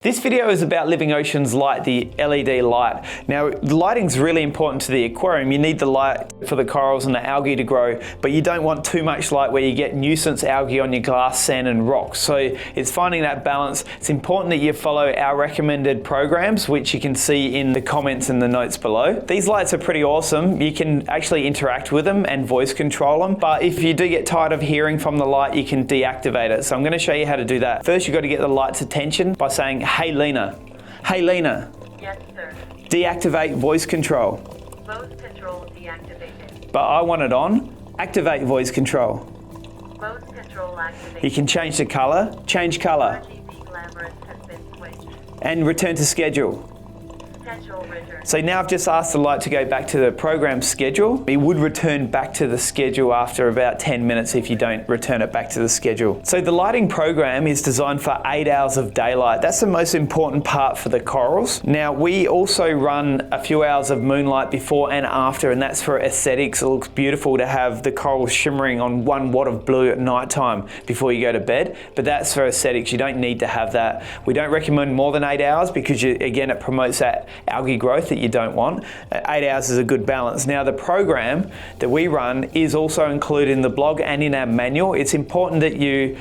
This video is about Living Ocean's light, the LED light. Now, the lighting's really important to the aquarium. You need the light for the corals and the algae to grow, but you don't want too much light where you get nuisance algae on your glass, sand and rocks. So it's finding that balance. It's important that you follow our recommended programs, which you can see in the comments and the notes below. These lights are pretty awesome. You can actually interact with them and voice control them, but if you do get tired of hearing from the light, you can deactivate it. So I'm going to show you how to do that. First, you've got to get the light's attention by saying, "Hey Lena." Hey Lena. Yes, sir. Deactivate voice control. Voice control deactivated. But I want it on. Activate voice control. Voice control activated. You can change the color. Change color. RGB glamorous has been switched. And return to schedule. Schedule return. So now I've just asked the light to go back to the program schedule. It would return back to the schedule after about 10 minutes if you don't return it back to the schedule. So the lighting program is designed for 8 hours of daylight. That's the most important part for the corals. Now we also run a few hours of moonlight before and after, and that's for aesthetics. It looks beautiful to have the corals shimmering on 1 watt of blue at night time before you go to bed, but that's for aesthetics. You don't need to have that. We don't recommend more than 8 hours because again, it promotes that algae growth that you don't want. 8 hours is a good balance. Now the program that we run is also included in the blog and in our manual. It's important that you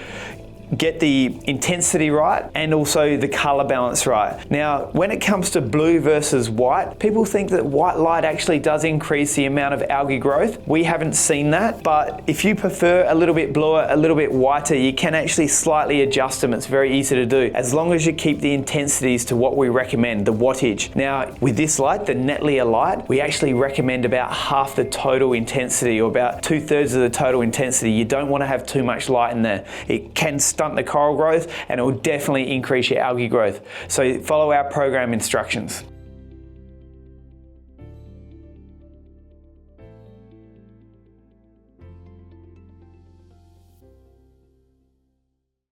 get the intensity right and also the color balance right. Now, when it comes to blue versus white, people think that white light actually does increase the amount of algae growth. We haven't seen that, but if you prefer a little bit bluer, a little bit whiter, you can actually slightly adjust them. It's very easy to do, as long as you keep the intensities to what we recommend, the wattage. Now, with this light, the Netlea light, we actually recommend about half the total intensity, or about 2/3 of the total intensity. You don't want to have too much light in there. It can stunt the coral growth and it will definitely increase your algae growth. So follow our program instructions.